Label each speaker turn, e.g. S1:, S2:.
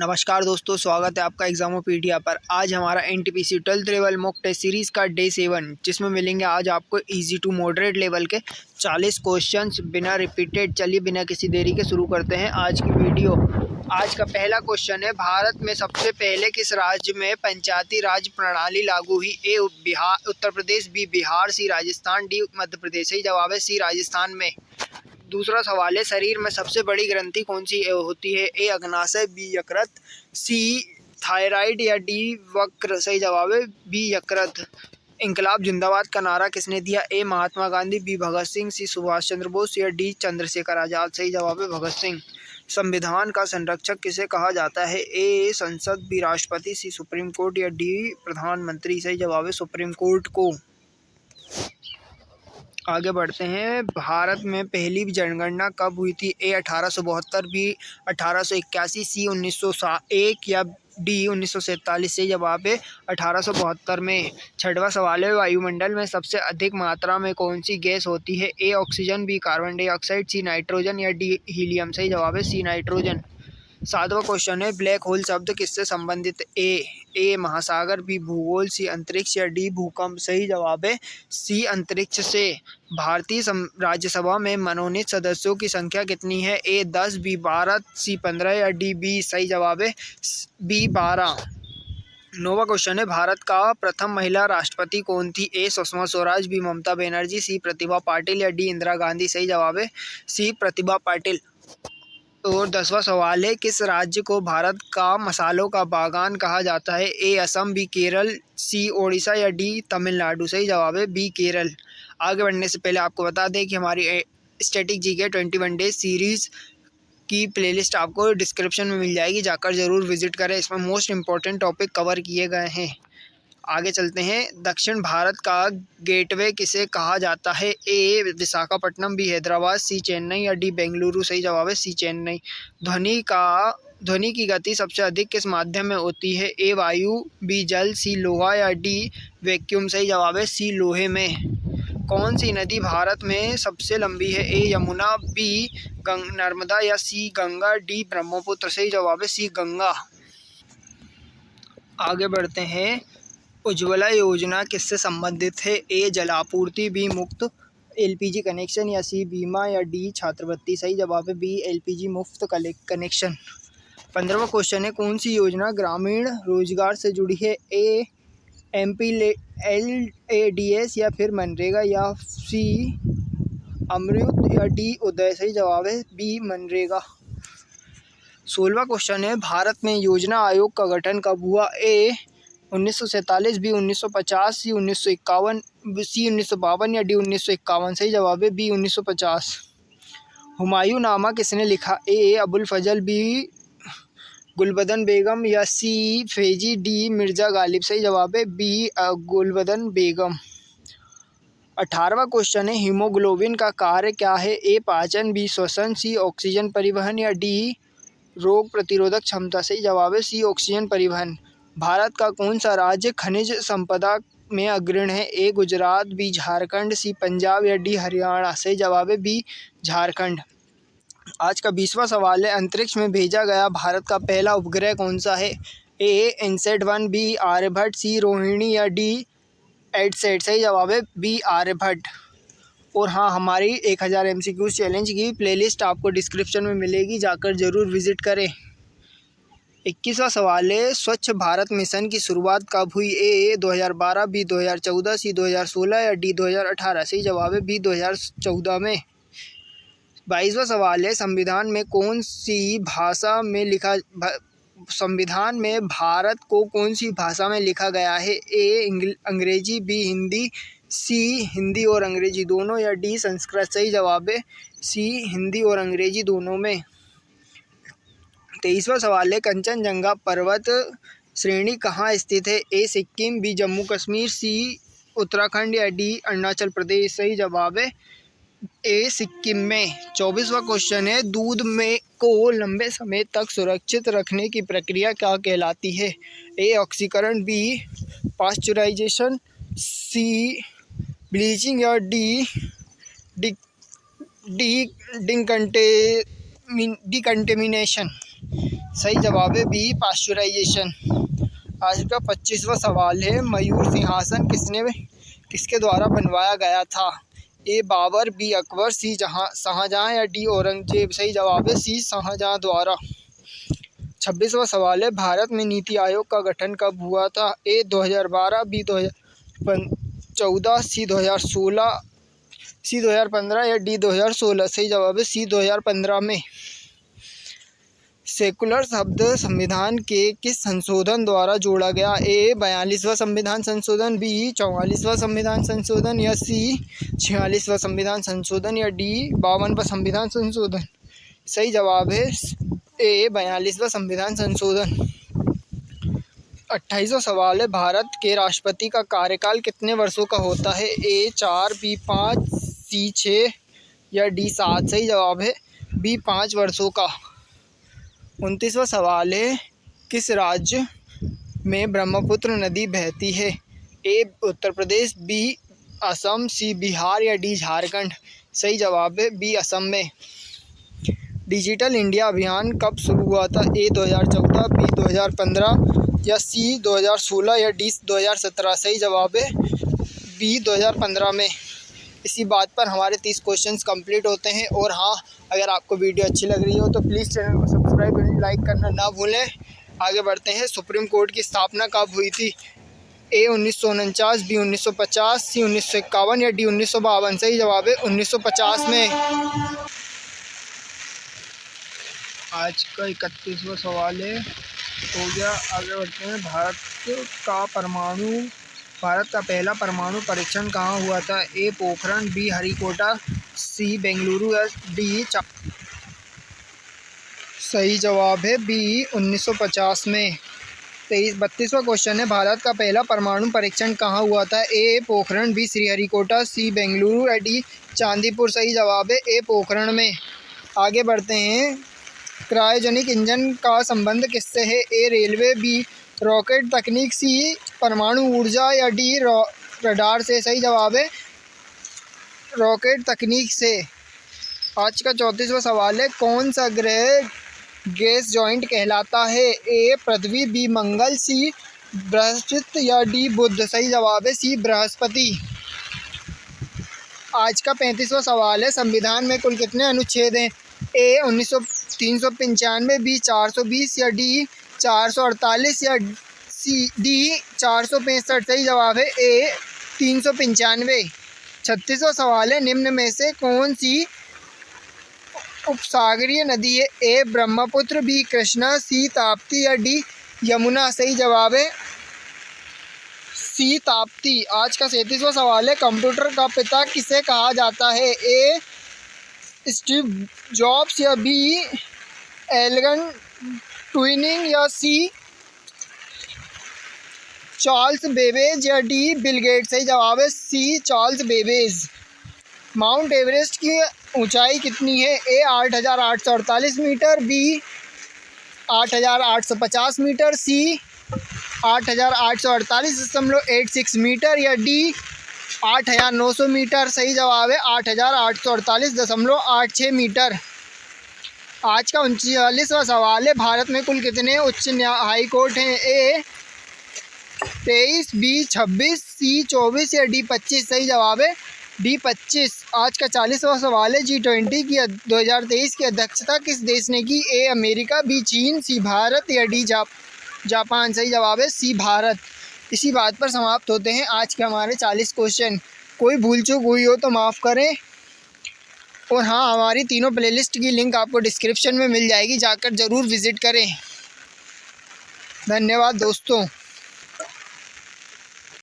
S1: नमस्कार दोस्तों, स्वागत है आपका एग्जामोपीडिया पर। आज हमारा NTPC 12th level mock test series का डे 7, जिसमें मिलेंगे आज आपको इजी टू मॉडरेट लेवल के 40 क्वेश्चंस बिना रिपीटेड। चलिए बिना किसी देरी के शुरू करते हैं आज की वीडियो। आज का पहला क्वेश्चन है, भारत में सबसे पहले किस राज्य में पंचायती राज प्रणाली लागू हुई? ए बिहार, उत्तर प्रदेश, बी बिहार, सी राजस्थान, डी मध्य प्रदेश। सही जवाब है सी राजस्थान में। दूसरा सवाल है, शरीर में सबसे बड़ी ग्रंथि कौन सी होती है? ए अग्नाशय, बी यकृत, सी थायराइड या डी वक्र। सही जवाब है बी यकृत। इंकलाब जिंदाबाद का नारा किसने दिया? ए महात्मा गांधी, बी भगत सिंह, सी सुभाष चंद्र बोस या डी चंद्रशेखर आजाद। सही जवाब है भगत सिंह। संविधान का संरक्षक किसे कहा जाता है? ए संसद, बी राष्ट्रपति, सी सुप्रीम कोर्ट या डी प्रधानमंत्री। सही जवाब है सुप्रीम कोर्ट को। आगे बढ़ते हैं, भारत में पहली जनगणना कब हुई थी? ए 1872, बी 1881, सी 1901 या डी 1947। से जवाब है 1872 में। छठवां सवाल है, वायुमंडल में सबसे अधिक मात्रा में कौन सी गैस होती है? A oxygen, B carbon dioxide, C nitrogen या डी हीलियम। सही जवाब है सी नाइट्रोजन। सातवां क्वेश्चन है, ब्लैक होल शब्द किससे संबंधित? ए महासागर, बी भूगोल, सी अंतरिक्ष या डी भूकंप। सही जवाब है सी अंतरिक्ष से। भारतीय राज्यसभा में मनोनीत सदस्यों की संख्या कितनी है? ए 10, बी 12, सी 15 या डी 20। सही जवाब है बी 12। नौवां क्वेश्चन है, भारत का प्रथम महिला राष्ट्रपति कौन थी? ए सुषमा स्वराज, बी ममता बनर्जी, सी प्रतिभा पाटिल या डी इंदिरा गांधी। सही जवाब है सी प्रतिभा पाटिल। और 10वां सवाल है, किस राज्य को भारत का मसालों का बागान कहा जाता है? ए असम, बी केरल, सी ओडिशा या डी तमिलनाडु। सही जवाब है बी केरल। आगे बढ़ने से पहले आपको बता दें कि हमारी स्टैटिक जीके 21 डेज सीरीज़ की प्लेलिस्ट आपको डिस्क्रिप्शन में मिल जाएगी, जाकर ज़रूर विजिट करें। इसमें मोस्ट इम्पॉर्टेंट टॉपिक कवर किए गए हैं। आगे चलते हैं, दक्षिण भारत का गेटवे किसे कहा जाता है? ए विशाखापट्टनम, बी हैदराबाद, सी चेन्नई या डी बेंगलुरु। सही जवाब है सी चेन्नई। ध्वनि की गति सबसे अधिक किस माध्यम में होती है? ए वायु, बी जल, सी लोहा या डी वैक्यूम। सही जवाब है सी लोहे में। कौन सी नदी भारत में सबसे लंबी है? ए यमुना, बी नर्मदा या सी गंगा, डी ब्रह्मपुत्र। सही जवाब है सी गंगा। आगे बढ़ते हैं, उज्ज्वला योजना किससे संबंधित है? ए जलापूर्ति, बी मुफ्त एलपीजी कनेक्शन या सी बीमा या डी छात्रवृत्ति। सही जवाब है बी एलपीजी मुफ्त कनेक्शन। 15वां क्वेश्चन है, कौन सी योजना ग्रामीण रोजगार से जुड़ी है? ए MPLADS या फिर मनरेगा या सी अमृत या डी उदय। सही जवाब है बी मनरेगा। 16वां क्वेश्चन है, भारत में योजना आयोग का गठन कब हुआ? ए 1947, बी 1950, सी 1951, सी 1952 या डी 1951। सही जवाब है बी 1950। हुमायूं नामा किसने लिखा? ए अबुल फजल, बी गुलबदन बेगम या सी फैजी, डी मिर्जा गालिब। सही जवाब है बी गुलबदन बेगम। 18वां क्वेश्चन है, हीमोग्लोबिन का कार्य क्या है? ए पाचन, बी श्वसन, सी ऑक्सीजन परिवहन या डी रोग प्रतिरोधक क्षमता। सही जवाब है सी ऑक्सीजन परिवहन। भारत का कौन सा राज्य खनिज संपदा में अग्रणी है? ए गुजरात, बी झारखंड, सी पंजाब या डी हरियाणा। सही जवाब है बी झारखंड। आज का 20वां सवाल है, अंतरिक्ष में भेजा गया भारत का पहला उपग्रह कौन सा है? ए इनसेट-1, बी आर्यभट्ट, सी रोहिणी या डी एडसेट। सही जवाब है बी आर्यभट्ट। और हाँ, हमारी 1000 MCQs चैलेंज की प्लेलिस्ट आपको डिस्क्रिप्शन में मिलेगी, जाकर ज़रूर विजिट करें। 21वां सवाल है, स्वच्छ भारत मिशन की शुरुआत कब हुई? ए 2012, बी 2014, सी 2016 या डी 2018। सही जवाब है बी 2014 में। 22वां सवाल है, संविधान में कौन सी भाषा में लिखा संविधान में भारत को कौन सी भाषा में लिखा गया है? ए अंग्रेजी, बी हिंदी, सी हिंदी और अंग्रेजी दोनों या डी संस्कृत। सही जवाब है सी हिंदी और अंग्रेजी दोनों में। 23वां सवाल है, कंचनजंगा पर्वत श्रेणी कहाँ स्थित है? ए सिक्किम, बी जम्मू कश्मीर, सी उत्तराखंड या डी अरुणाचल प्रदेश। सही जवाब है ए सिक्किम में। 24वां क्वेश्चन है, दूध में को लंबे समय तक सुरक्षित रखने की प्रक्रिया क्या कहलाती है? ए ऑक्सीकरण, बी पास्चुराइजेशन, सी ब्लीचिंग या डी डिकंटेमिनेशन। सही जवाब है बी पाश्चराइजेशन। आज का 25वां सवाल है, मयूर सिंहासन किसके द्वारा बनवाया गया था? ए बाबर, बी अकबर, सी शाहजहां या डी औरंगजेब। सही जवाब है सी शाहजहां द्वारा। 26वां सवाल है, भारत में नीति आयोग का गठन कब हुआ था? ए 2012, बी 2014, सी 2016, सी 2015 या डी 2016। सही जवाब है सी 2015 में। सेकुलर शब्द संविधान के किस संशोधन द्वारा जोड़ा गया? ए 42वां संविधान संशोधन, बी 44वां संविधान संशोधन या सी 46वां संविधान संशोधन या डी 52वां संविधान संशोधन। सही जवाब है ए 42वां संविधान संशोधन। 28वां सवाल है, भारत के राष्ट्रपति का कार्यकाल कितने वर्षों का होता है? ए 4, बी 5, सी 6 या डी 7। सही जवाब है बी 5 वर्षों का। 29वां सवाल है, किस राज्य में ब्रह्मपुत्र नदी बहती है? ए उत्तर प्रदेश, बी असम, सी बिहार या डी झारखंड। सही जवाब है बी असम में। डिजिटल इंडिया अभियान कब शुरू हुआ था? ए 2014, बी 2015 या सी 2016 या डी 2017। सही जवाब है बी 2015 में। इसी बात पर हमारे 30 क्वेश्चंस कंप्लीट होते हैं। और हाँ, अगर आपको वीडियो अच्छी लग रही हो तो प्लीज़ चैनल को सब्सक्राइब करें, लाइक करना ना भूलें। आगे बढ़ते हैं। सुप्रीम कोर्ट की स्थापना कब हुई थी? ए 1949, बी 1950, सी 1951 या डी 1952। सही जवाब है 1950 में। आज का 31वां सवाल है, हो गया। आगे बढ़ते हैं। भारत का पहला परमाणु परीक्षण कहाँ हुआ था? ए पोखरण, बी हरिकोटा, सी बेंगलुरु या डी सही जवाब है बी 1950 में। 32वां क्वेश्चन है, भारत का पहला परमाणु परीक्षण कहाँ हुआ था? ए पोखरण, बी श्रीहरिकोटा, सी बेंगलुरु या डी चांदीपुर। सही जवाब है ए पोखरण में। आगे बढ़ते हैं। क्रायोजेनिक इंजन का संबंध किससे है? ए रेलवे, बी रॉकेट तकनीक, सी परमाणु ऊर्जा या डी रडार से। सही जवाब है रॉकेट तकनीक से। आज का 34वां सवाल है, कौन सा ग्रह गैस जॉइंट कहलाता है? ए पृथ्वी, बी मंगल, सी बृहस्पति या डी बुध। सही जवाब है सी बृहस्पति। आज का 35वां सवाल है, संविधान में कुल कितने अनुच्छेद हैं? ए 395, बी 420 या डी 448 या सी डी 465। सही जवाब है ए 395। 36वां सवाल है, निम्न में से कौन सी उपसागरीय नदी है? ए ब्रह्मपुत्र, बी कृष्णा, सी ताप्ती या डी यमुना। सही जवाब है सी ताप्ती। आज का 37वां सवाल है, कंप्यूटर का पिता किसे कहा जाता है? ए स्टीव जॉब्स या बी एलन ट्यूरिंग या सी चार्ल्स बेबेज या डी बिल गेट्स। सही जवाब है C Charles Babbage. Mount Everest की ऊंचाई कितनी है? A 8,848 metre, B 8,850 metre, C 8,848.86 metre या डी 8,900 मीटर। सही जवाब है 8,848.86 मीटर। आज का 39वां सवाल है, भारत में कुल कितने उच्च हाई कोर्ट हैं? ए 23, बी 26, सी 24 या डी 25। सही जवाब है डी 25। आज का 40वां सवाल है, G20 की 2023 की अध्यक्षता किस देश ने की? ए अमेरिका, बी चीन, सी भारत या डी जापान। सही जवाब है सी भारत। इसी बात पर समाप्त होते हैं आज के हमारे 40 क्वेश्चन। कोई भूल चूक हुई हो तो माफ़ करें। और हाँ, हमारी तीनों प्लेलिस्ट की लिंक आपको डिस्क्रिप्शन में मिल जाएगी, जाकर ज़रूर विज़िट करें। धन्यवाद दोस्तों।